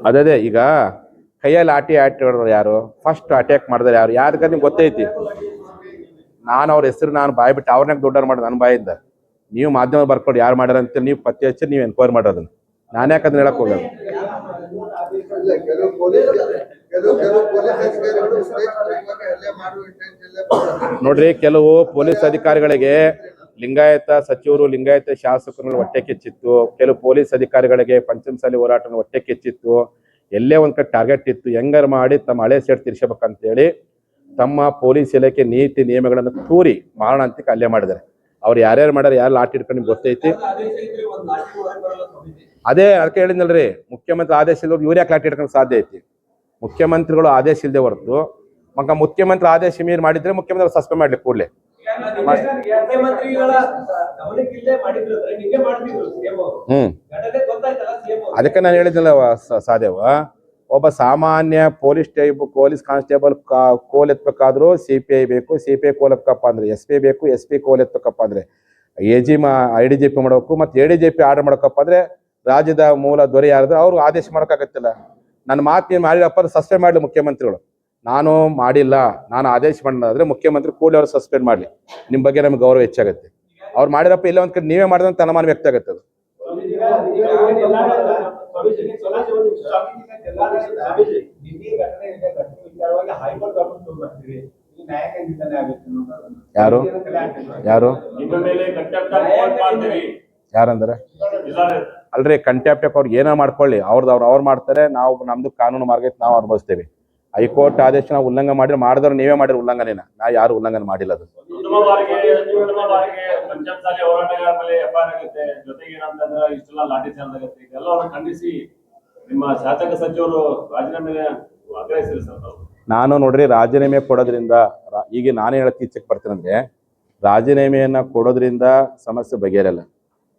ಅದೇ ಈಗ ಕೈಯಲ್ಲಿ ಆಟಿ ಹೊಡೆದ್ರು ಯಾರು, ಫಸ್ಟ್ ಅಟ್ಯಾಕ್ ಮಾಡಿದ್ರೆ ಯಾರು, ಯಾರಿಗ ನಿಮ್ಗೆ ಗೊತ್ತೈತಿ. ನಾನು ಅವ್ರ ಹೆಸರು ನಾನು ಬಾಯ್ ಬಿಟ್ಟು ಅವ್ರನ್ನ ದೊಡ್ಡವ್ರು ಮಾಡೋದು ನನ್ನ ಬಾಯಿಂದ. ನೀವು ಮಾಧ್ಯಮ ಬರ್ಕೊಂಡು ಯಾರು ಮಾಡ್ಯಾರ ಅಂತ ನೀವು ಪತ್ತೆ ಹಚ್ಚಿ ನೀವು ಎನ್ಕ್ವೈರಿ ಮಾಡೋದನ್ನ. ನಾನು ಯಾಕೆ ಅದನ್ನ ಹೇಳಕ್ ಹೋಗೋದು. ನೋಡ್ರಿ, ಕೆಲವು ಪೊಲೀಸ್ ಅಧಿಕಾರಿಗಳಿಗೆ ಲಿಂಗಾಯತ ಸಚಿವರು, ಲಿಂಗಾಯತ ಶಾಸಕರು ಹೊಟ್ಟೆ ಕಿಚ್ಚಿತ್ತು. ಕೆಲವು ಪೊಲೀಸ್ ಅಧಿಕಾರಿಗಳಿಗೆ ಪಂಚಮಸಾಲಿ ಹೋರಾಟ ಹೊಟ್ಟೆ ಕಿಚ್ಚಿತ್ತು. ಎಲ್ಲೇ ಒಂದ್ ಕಡೆ ಟಾರ್ಗೆಟ್ ಇತ್ತು, ಹೆಂಗಾರು ಮಾಡಿ ತಮ್ಮ ಹಳೆ ಸೇಟ್ ತೀರ್ಸಬೇಕಂತೇಳಿ ತಮ್ಮ ಪೊಲೀಸ್ ಇಲಾಖೆ ನೀತಿ ನಿಯಮಗಳನ್ನು ತೂರಿ ಮಾರಣಾಂತಿಕ ಹಲ್ಲೆ ಮಾಡಿದ್ದಾರೆ. ಅವ್ರು ಯಾರ್ಯಾರು ಮಾಡ್ಯಾರ, ಯಾರು ಲಾಟಿ ಇಟ್ಕೊಂಡು ನಿಮ್ಗೆ ಗೊತ್ತೈತಿ. ಅದೇ ಅದಕ್ಕೆ ಹೇಳಿದ್ನಲ್ರಿ, ಮುಖ್ಯಮಂತ್ರಿ ಆದೇಶ ಇಲ್ಲವ್ರು ಇವ್ರು ಯಾಕೆ ಲಾಟಿ ಇಟ್ಕೊಂಡು ಸಾಧ್ಯ ಐತಿ. ಮುಖ್ಯಮಂತ್ರಿಗಳು ಆದೇಶ ಇಲ್ಲದೆ ಹೊರತು ಮುಖ್ಯಮಂತ್ರಿ ಆದೇಶ ಮೀರಿ ಮಾಡಿದ್ರೆ ಮುಖ್ಯಮಂತ್ರಿ ಸಸ್ಪೆಂಡ್ ಮಾಡ್ಲಿ ಕೂಡಲೇ. ಅದಕ್ಕೆ ನಾನು ಹೇಳಿದ್ನಲ್ಲ ಸಾದೇವ, ಒಬ್ಬ ಸಾಮಾನ್ಯ ಪೊಲೀಸ್ ಕಾನ್ಸ್ಟೇಬಲ್ ಕೋಲ್ ಎತ್ತಬೇಕಾದ್ರೂ CPI ಬೇಕು, CPI ಕೋಲ್ ಎತ್ತಕಪ್ಪ ಅಂದ್ರೆ SP ಬೇಕು, SP ಕೋಲ್ ಎತ್ತಕಪ್ಪ ಅಂದ್ರೆ IDGP ಮಾಡಬೇಕು, ಮತ್ತೆ ADGP ಆರ್ಡರ್ ಮಾಡಕಪ್ಪ ಅಂದ್ರೆ ರಾಜ್ಯದ ಮೂಲ ದೊರೆ ಯಾರಿದ್ರೆ ಅವ್ರು ಆದೇಶ ಮಾಡೋಕ್ಕಾಗತ್ತಿಲ್ಲ. ನನ್ನ ಮಾತು ನೀನು ಮಾಡಿರಪ್ಪ ಸಸ್ಪೆಂಡ್ ಮಾಡಲಿ ಮುಖ್ಯಮಂತ್ರಿಗಳು. ನಾನು ಮಾಡಿಲ್ಲ, ನಾನು ಆದೇಶ ಮಾಡಿದ್ರೆ ಮುಖ್ಯಮಂತ್ರಿ ಕೂಡಲೇ ಅವ್ರು ಸಸ್ಪೆಂಡ್ ಮಾಡಲಿ. ನಿಮ್ಮ ಬಗ್ಗೆ ನಮ್ಗೆ ಗೌರವ ಹೆಚ್ಚಾಗುತ್ತೆ. ಅವ್ರು ಮಾಡಿರಪ್ಪ ಇಲ್ಲ ಒಂದ್ ಕಡೆ ನೀವೇ ಮಾಡಿದಂತ ಅನುಮಾನ ವ್ಯಕ್ತ ಆಗುತ್ತೆ. ಅದು ಯಾರು ಯಾರು ಯಾರಂದ್ರೆ ಅಲ್ರಿ, ಕಂಟ್ಯಾಪ್ಟ್ ಅವ್ರಿಗೆ ಏನೋ ಮಾಡ್ಕೊಳ್ಳಿ, ಅವ್ರು ಮಾಡ್ತಾರೆ, ನಾವು ನಮ್ದು ಕಾನೂನು ಮಾರ್ಗ ನಾವು ಅನುಭವಿಸ್ತೇವೆ. ಹೈಕೋರ್ಟ್ ಆದೇಶ ನಾವು ಉಲ್ಲಂಘನೆ ಮಾಡಿದವ್ರು ನೀವೇ ಮಾಡಿರೋ ಉಲ್ಲಂಘನೆನ, ನಾ ಯಾರು ಉಲ್ಲಂಘನೆ ಮಾಡಿಲ್ಲ. ಅದು ನಾನು ನೋಡ್ರಿ, ರಾಜೀನಾಮೆ ಕೊಡೋದ್ರಿಂದ ಈಗ ನಾನೇ ಹೇಳಕ್ ಇಚ್ಛೆಗೆ ಬರ್ತೀನಂದ್ರೆ, ರಾಜೀನಾಮೆಯನ್ನ ಕೊಡೋದ್ರಿಂದ ಸಮಸ್ಯೆ ಬಗೆಹರಲ್ಲ.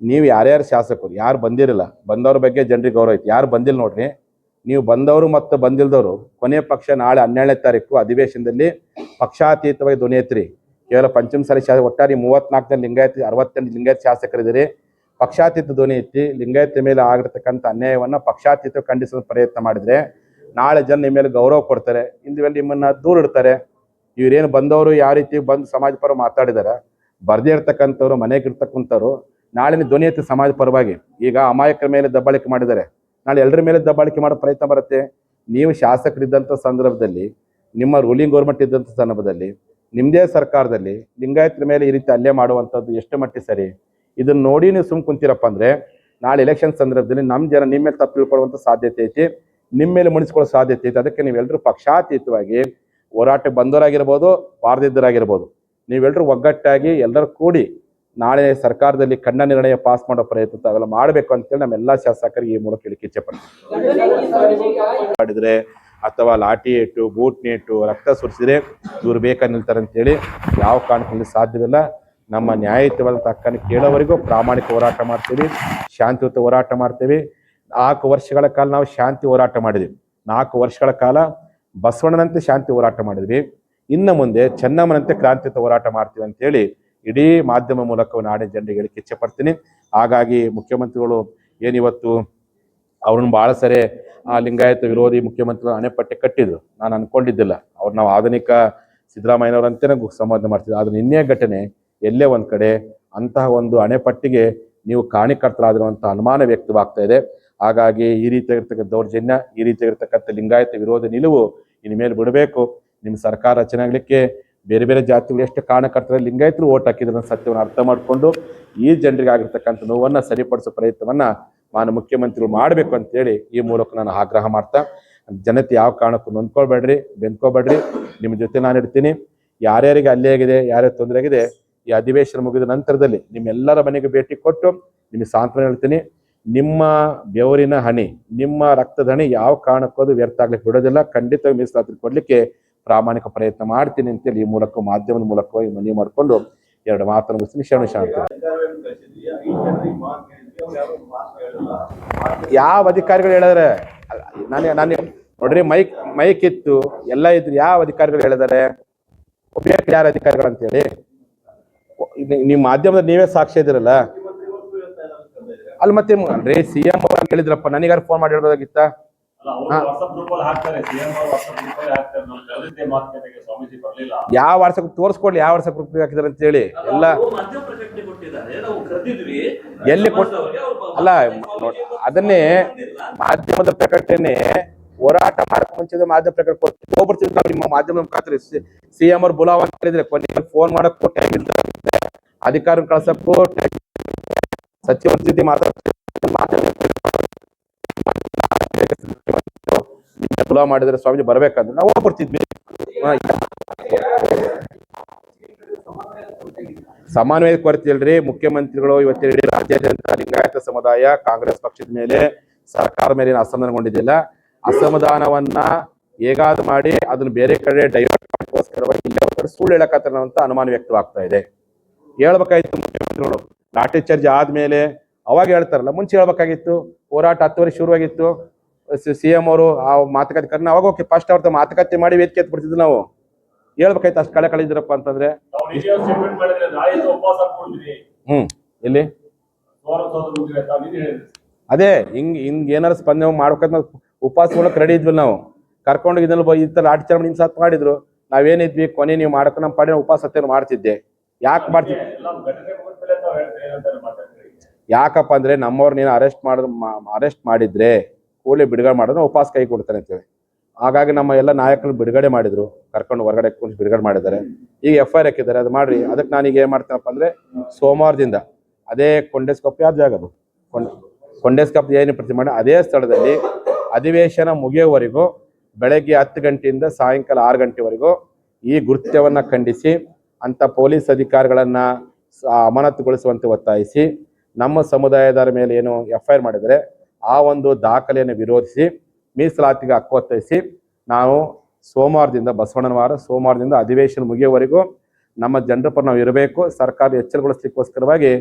ನೀವು ಯಾರ್ಯಾರು ಶಾಸಕರು ಯಾರು ಬಂದಿರಲ್ಲ, ಬಂದವ್ರ ಬಗ್ಗೆ ಜನರಿಗೆ ಗೌರವ ಐತಿ. ಯಾರು ಬಂದಿಲ್ಲ ನೋಡ್ರಿ, ನೀವು ಬಂದವರು ಮತ್ತು ಬಂದಿಲ್ದವರು ಕೊನೆ ಪಕ್ಷ ನಾಳೆ 12ನೇ ತಾರೀಕು ಅಧಿವೇಶನದಲ್ಲಿ ಪಕ್ಷಾತೀತವಾಗಿ ಧ್ವನಿ ಎತ್ತಿರಿ. ಕೇವಲ ಪಂಚಮಸಾಲಿ ಒಟ್ಟಾರೆ 34 ಲಿಂಗಾಯತ 68 ಲಿಂಗಾಯತ ಶಾಸಕರಿದ್ದೀರಿ. ಪಕ್ಷಾತೀತ ಧ್ವನಿ ಎತ್ತಿ ಲಿಂಗಾಯತ ಮೇಲೆ ಆಗಿರ್ತಕ್ಕಂಥ ಅನ್ಯಾಯವನ್ನು ಪಕ್ಷಾತೀತ ಖಂಡಿಸಲು ಪ್ರಯತ್ನ ಮಾಡಿದ್ರೆ ನಾಳೆ ಜನ ನಿಮ್ಮ ಮೇಲೆ ಗೌರವ ಕೊಡ್ತಾರೆ, ಇಂದು ನಿಮ್ಮನ್ನ ದೂರ ಇಡ್ತಾರೆ. ಇವ್ರೇನು ಬಂದವರು ಯಾವ ರೀತಿ ಬಂದು ಸಮಾಜ ಪರ ಮಾತಾಡಿದಾರೆ, ಬರ್ದೇ ಇರ್ತಕ್ಕಂಥವ್ರು ಮನೆಗಿರ್ತಕ್ಕಂಥವ್ರು ನಾಳೆ ಧ್ವನಿ ಎತ್ತಿ ಸಮಾಜ ಪರವಾಗಿ. ಈಗ ಅಮಾಯಕರ ಮೇಲೆ ದಬ್ಬಾಳಿಕೆ ಮಾಡಿದ್ದಾರೆ, ನಾಳೆ ಎಲ್ಲರ ಮೇಲೆ ದಬ್ಬಾಳಿಕೆ ಮಾಡೋ ಪ್ರಯತ್ನ ಬರುತ್ತೆ. ನೀವು ಶಾಸಕರಿದ್ದಂಥ ಸಂದರ್ಭದಲ್ಲಿ, ನಿಮ್ಮ ರೂಲಿಂಗ್ ಗೌರ್ಮೆಂಟ್ ಇದ್ದಂಥ ಸಂದರ್ಭದಲ್ಲಿ, ನಿಮ್ಮದೇ ಸರ್ಕಾರದಲ್ಲಿ ಲಿಂಗಾಯತರ ಮೇಲೆ ಈ ರೀತಿ ಹಲ್ಲೆ ಮಾಡುವಂಥದ್ದು ಎಷ್ಟು ಮಟ್ಟಿಗೆ ಸರಿ? ಇದನ್ನ ನೋಡಿ ನೀವು ಸುಮ್ ಕುಂತೀರಪ್ಪ ಅಂದ್ರೆ ನಾಳೆ ಎಲೆಕ್ಷನ್ ಸಂದರ್ಭದಲ್ಲಿ ನಮ್ಮ ಜನ ನಿಮ್ಮ ಮೇಲೆ ತಪ್ಪು ತಿಳ್ಕೊಳ್ಳುವಂಥ ಸಾಧ್ಯತೆ ಐತಿ, ನಿಮ್ಮ ಮೇಲೆ ಮುಣಿಸ್ಕೊಳ್ಳೋ ಸಾಧ್ಯತೆ ಐತಿ. ಅದಕ್ಕೆ ನೀವೆಲ್ಲರೂ ಪಕ್ಷಾತೀತವಾಗಿ ಹೋರಾಟಕ್ಕೆ ಬಂದವರಾಗಿರ್ಬೋದು, ಬಾರದಿದ್ದರಾಗಿರ್ಬೋದು, ನೀವೆಲ್ಲರೂ ಒಗ್ಗಟ್ಟಾಗಿ ಎಲ್ಲರೂ ಕೂಡಿ ನಾಳೆ ಸರ್ಕಾರದಲ್ಲಿ ಖಂಡ ನಿರ್ಣಯ ಪಾಸ್ ಮಾಡೋ ಪ್ರಯತ್ನ ತಾವೆಲ್ಲ ಮಾಡಬೇಕು ಅಂತೇಳಿ ನಮ್ಮೆಲ್ಲ ಶಾಸಕರಿಗೆ ಈ ಮೂಲಕ ಹೇಳಿಕೆ ಇಚ್ಛೆ ಪಡ್ತೀವಿ. ಅಥವಾ ಲಾಠಿ ಏಟು, ಬೂಟ್ ನೇಟು, ರಕ್ತ ಸುರಿಸಿದ್ರೆ ಇವ್ರು ಬೇಕಾಗಿ ನಿಲ್ತಾರೆ ಅಂತೇಳಿ ಯಾವ ಕಾರಣಕ್ಕೂ ಸಾಧ್ಯವಿಲ್ಲ. ನಮ್ಮ ನ್ಯಾಯಯುತವಾದ ಹಕ್ಕನ್ನು ಕೇಳೋವರೆಗೂ ಪ್ರಾಮಾಣಿಕ ಹೋರಾಟ ಮಾಡ್ತೀವಿ, ಶಾಂತಿಯುತ ಹೋರಾಟ ಮಾಡ್ತೀವಿ. 4 ವರ್ಷಗಳ ಕಾಲ ನಾವು ಶಾಂತಿ ಹೋರಾಟ ಮಾಡಿದ್ವಿ, 4 ವರ್ಷಗಳ ಕಾಲ ಬಸವಣ್ಣನಂತೆ ಶಾಂತಿ ಹೋರಾಟ ಮಾಡಿದ್ವಿ. ಇನ್ನು ಮುಂದೆ ಚೆನ್ನಮ್ಮನಂತೆ ಕ್ರಾಂತಿಯುತ ಹೋರಾಟ ಮಾಡ್ತೀವಿ ಅಂತೇಳಿ ಇಡೀ ಮಾಧ್ಯಮ ಮೂಲಕ ನಾಡಿನ ಜನರಿಗೆ ಹೇಳಿಕೆ ಇಚ್ಛೆ ಪಡ್ತೀನಿ. ಹಾಗಾಗಿ ಮುಖ್ಯಮಂತ್ರಿಗಳು ಏನಿವತ್ತು ಅವ್ರನ್ನ ಭಾಳ ಸರಿ ಲಿಂಗಾಯತ ವಿರೋಧಿ ಮುಖ್ಯಮಂತ್ರಿಗಳು ಅಣೆಪಟ್ಟಿ ಕಟ್ಟಿದ್ರು, ನಾನು ಅನ್ಕೊಂಡಿದ್ದಿಲ್ಲ. ಅವ್ರು ನಾವು ಆಧುನಿಕ ಸಿದ್ದರಾಮಯ್ಯನವರಂತೆ ಸಂಬೋಧನೆ ಮಾಡ್ತಿದ್ವಿ. ಆದ್ರೆ ನಿನ್ನೆ ಘಟನೆ ಎಲ್ಲೇ ಒಂದ್ ಕಡೆ ಅಂತಹ ಒಂದು ಅಣೆಪಟ್ಟಿಗೆ ನೀವು ಕಾರಣೀಕರ್ತರಾದಿರುವಂಥ ಅನುಮಾನ ವ್ಯಕ್ತವಾಗ್ತಾ ಇದೆ. ಹಾಗಾಗಿ ಈ ರೀತಿಯಾಗಿರ್ತಕ್ಕಂಥ ದೌರ್ಜನ್ಯ, ಈ ರೀತಿಯಾಗಿರ್ತಕ್ಕಂಥ ಲಿಂಗಾಯತ ವಿರೋಧಿ ನಿಲುವು ಇನ್ಮೇಲೆ ಬಿಡಬೇಕು. ನಿಮ್ಮ ಸರ್ಕಾರ ರಚನೆ ಆಗಲಿಕ್ಕೆ ಬೇರೆ ಬೇರೆ ಜಾತಿಗಳು ಎಷ್ಟು ಕಾರಣಕರ್ತರು ಲಿಂಗಾಯತರು ಓಟ್ ಹಾಕಿದ್ರ ಸತ್ಯವನ್ನು ಅರ್ಥ ಮಾಡಿಕೊಂಡು ಈ ಜನರಿಗೆ ಆಗಿರ್ತಕ್ಕಂಥ ನೋವನ್ನು ಸರಿಪಡಿಸೋ ಪ್ರಯತ್ನವನ್ನ ಮಾನ್ಯ ಮುಖ್ಯಮಂತ್ರಿಗಳು ಮಾಡಬೇಕು ಅಂತೇಳಿ ಈ ಮೂಲಕ ನಾನು ಆಗ್ರಹ ಮಾಡ್ತಾ, ಜನತೆ ಯಾವ ಕಾರಣಕ್ಕೂ ನೊಂದ್ಕೊಳ್ಬೇಡ್ರಿ, ಬೆಂದ್ಕೋಬೇಡ್ರಿ, ನಿಮ್ಮ ಜೊತೆ ನಾನು ಇರ್ತೀನಿ. ಯಾರ್ಯಾರಿಗೆ ಅಲ್ಲೇ ಆಗಿದೆ, ಯಾರ್ಯಾರು ತೊಂದರೆ ಆಗಿದೆ, ಈ ಅಧಿವೇಶನ ಮುಗಿದ ನಂತರದಲ್ಲಿ ನಿಮ್ಮೆಲ್ಲರ ಮನೆಗೆ ಭೇಟಿ ಕೊಟ್ಟು ನಿಮಗೆ ಸಾಂತ್ವನ ಹೇಳ್ತೀನಿ. ನಿಮ್ಮ ಬೆವರಿನ ಹನಿ, ನಿಮ್ಮ ರಕ್ತದ ಹನಿ ಯಾವ ಕಾರಣಕ್ಕೂ ಅದು ವ್ಯರ್ಥ ಆಗ್ಲಿಕ್ಕೆ ಬಿಡೋದಿಲ್ಲ. ಖಂಡಿತವಾಗಿ ಮೀಸಲಾತಿ ಕೊಡ್ಲಿಕ್ಕೆ ಪ್ರಾಮಾಣಿಕ ಪ್ರಯತ್ನ ಮಾಡ್ತೀನಿ ಅಂತೇಳಿ ಈ ಮೂಲಕ ಮಾಧ್ಯಮದ ಮೂಲಕವಾಗಿ ಮನವಿ ಮಾಡಿಕೊಂಡು 2 ಮಾತನ್ನು ಮುಗಿಸ್ತೀನಿ. ಶರಣ ಶಾಂತಿ. ಯಾವ ಅಧಿಕಾರಿಗಳು ಹೇಳಿದ್ರೆ ನಾನು ನೋಡ್ರಿ, ಮೈಕ್ ಇತ್ತು ಎಲ್ಲ ಇದ್ರು, ಯಾವ ಅಧಿಕಾರಿಗಳು ಹೇಳಿದಾರೆ? ಒಬ್ಬ ಯಾರ ಅಧಿಕಾರಿಗಳು ಅಂತೇಳಿ ನಿಮ್ಮ ಮಾಧ್ಯಮದಲ್ಲಿ ನೀವೇ ಸಾಕ್ಷಿ ಇದಿರಲ್ಲ. ಅಲ್ಲಿ ಮತ್ತೆ ಅಂದ್ರೆ ಸಿಎಂ ಅವ್ರು ಕೇಳಿದ್ರಪ್ಪ, ನನಗಾರು ಫೋನ್ ಮಾಡಿ ಹೇಳ್ಬೋದಾಗಿತ್ತ? ಯಾವ ವಾಟ್ಸಪ್ ತೋರಿಸ್ಕೊಡ್ಲಿ, ಯಾವ ವಾಟ್ಸಪ್ ಗ್ರೂಪ್ ಹಾಕಿದಾರೆ ಅಂತ ಹೇಳಿ ಎಲ್ಲ ಎಲ್ಲಿ ಅಲ್ಲ ಅದನ್ನೇ ಮಾಧ್ಯಮದ ಪ್ರಕಟಣೆ ಹೋರಾಟ ಮಾಡಕ್ ಮುಂಚೆ ಮಾಧ್ಯಮ ಪ್ರಕಟ ಹೋಗ್ಬಿಡ್ತಿದ್ರು. ನಿಮ್ಮ ಮಾಧ್ಯಮ ಮುಖಾಂತರ ಸಿಎಂ ಅವ್ರು ಬುಲಾವ್ ಅಂತ ಹೇಳಿದ್ರೆ ಕೊನೆಗೆ ಫೋನ್ ಮಾಡಕ್ಕೂ ಟೈಮ್ ಇಲ್ಲ, ಅಧಿಕಾರ ಕಳ್ಸಕ್ಕೂ ಸಚಿವರ ಜೊತೆ ಬುಲಾವ್ ಮಾಡಿದ್ರೆ ಸ್ವಾಮೀಜಿ ಬರ್ಬೇಕಂದ್ರೆ ನಾವು ಹೋಗ್ಬಿಡ್ತಿದ್ವಿ. ಸಮನ್ವಯ ಕೊರತೆ ಇಲ್ರಿ. ಮುಖ್ಯಮಂತ್ರಿಗಳು ಇವತ್ತು ರಾಜ್ಯಾದ್ಯಂತ ಲಿಂಗಾಯತ ಸಮುದಾಯ ಕಾಂಗ್ರೆಸ್ ಪಕ್ಷದ ಮೇಲೆ, ಸರ್ಕಾರದ ಮೇಲೆ ಅಸಮಾಧಾನಗೊಂಡಿದ್ದಿಲ್ಲ. ಅಸಮಾಧಾನವನ್ನ ಹೇಗಾದ್ರು ಮಾಡಿ ಅದನ್ನ ಬೇರೆ ಕಡೆ ಡೈವರ್ಟ್ ಮಾಡೋಕ್ಕೋಸ್ಕರವಾಗಿ ಇಲ್ಲಿ ಸುಳ್ಳು ಹೇಳಕತ್ತಾರ ಅಂತ ಅನುಮಾನ ವ್ಯಕ್ತವಾಗ್ತಾ ಇದೆ. ಹೇಳ್ಬೇಕಾಗಿತ್ತು ಮುಖ್ಯಮಂತ್ರಿಗಳು, ಲಾಠಿ ಚಾರ್ಜ್ ಆದ್ಮೇಲೆ ಅವಾಗ ಹೇಳ್ತಾರಲ್ಲ, ಮುಂಚೆ ಹೇಳ್ಬೇಕಾಗಿತ್ತು. ಹೋರಾಟ 10 ಶುರುವಾಗಿತ್ತು. ಸಿಎಂ ಅವರು ಆ ಮಾತುಕತೆ ಕರ್ನ ಅವಾಗ ಓಕೆ, ಫಸ್ಟ್ ಅವ್ರ ಮಾತುಕತೆ ಮಾಡಿ ವೇದಿಕೆ ಎತ್ಬಿಡ್ತಿದ್ವಿ ನಾವು. ಹೇಳ್ಬೇಕಾಯ್ತು, ಅಷ್ಟು ಕಳೆದಿದ್ರಪ್ಪ ಅಂತಂದ್ರೆ. ಎಲ್ಲಿ ಅದೇ ಹಿಂಗ್ ಏನಾರು ಸ್ಪಂದನೆ ಮಾಡ್ಬೇಕಂತ ಉಪವಾಸ ರೆಡಿ ಇದ್ವಿ ನಾವು. ಕರ್ಕೊಂಡೋಗಿದ್ದಲ್ಲಿ ಈ ತರ ಲಾಠಿ ಚಾರ್ಜ್ ನಿಮ್ ಸಾತ್ ಮಾಡಿದ್ರು, ನಾವೇನಿದ್ವಿ ಕೊನೆ ನೀವು ಮಾಡಕ್ ನಮ್ಮ ಪಾಡಿನ ಉಪವಾಸ ಸತ್ಯನ ಮಾಡ್ತಿದ್ದೆ. ಯಾಕೆ ಮಾಡ್ತಿದ್ದೆ? ಯಾಕಪ್ಪ ಅಂದ್ರೆ ನಮ್ಮವ್ರು ನೀನು ಅರೆಸ್ಟ್ ಮಾಡಿದ್ರೆ ಕೂಡಲೇ ಬಿಡುಗಡೆ ಮಾಡಿದ್ರೆ ಉಪವಾಸ ಕೈ ಕೊಡ್ತಾನೆ ಅಂತೇಳಿ. ಹಾಗಾಗಿ ನಮ್ಮ ಎಲ್ಲ ನಾಯಕರು ಬಿಡುಗಡೆ ಮಾಡಿದ್ರು, ಕರ್ಕೊಂಡು ಹೊರಗಡೆ ಕೂರಿಸಿ ಬಿಡುಗಡೆ ಮಾಡಿದ್ದಾರೆ. ಈಗ FIR ಹಾಕಿದ್ದಾರೆ, ಅದು ಮಾಡ್ರಿ. ಅದಕ್ಕೆ ನಾನೀಗ ಏನ್ ಮಾಡ್ತೀನಪ್ಪ ಅಂದ್ರೆ ಸೋಮವಾರದಿಂದ ಅದೇ ಕೊಂಡೇಸ್ಕೊಪ್ಪ ಯಾವ ಜಾಗ ಅದು ಕೊಂಡೇಸ್ಕೊಪ್ಪ ಏನು ಪ್ರತಿ ಮಾಡಿ ಅದೇ ಸ್ಥಳದಲ್ಲಿ ಅಧಿವೇಶನ ಮುಗಿಯುವವರೆಗೂ ಬೆಳಗ್ಗೆ 10 ಗಂಟೆಯಿಂದ ಸಾಯಂಕಾಲ 6 ಗಂಟೆವರೆಗೂ ಈ ಕೃತ್ಯವನ್ನ ಖಂಡಿಸಿ ಅಂತ ಪೊಲೀಸ್ ಅಧಿಕಾರಿಗಳನ್ನ ಅಮಾನತುಗೊಳಿಸುವಂತೆ ಒತ್ತಾಯಿಸಿ, ನಮ್ಮ ಸಮುದಾಯದವರ ಮೇಲೆ ಏನು FIR ಮಾಡಿದರೆ ಆ ಒಂದು ದಾಖಲೆಯನ್ನು ವಿರೋಧಿಸಿ ಮೀಸಲಾತಿಗೆ ಹಕ್ಕೊತ್ತಾಯಿಸಿ ನಾವು ಸೋಮವಾರದಿಂದ ಬಸವಣ್ಣನವಾರ ಸೋಮವಾರದಿಂದ ಅಧಿವೇಶನ ಮುಗಿಯುವವರೆಗೂ ನಮ್ಮ ಜನರ ಪರ ನಾವು ಇರಬೇಕು. ಸರ್ಕಾರ ಎಚ್ಚರಗೊಳಿಸಲಿಕ್ಕೋಸ್ಕರವಾಗಿ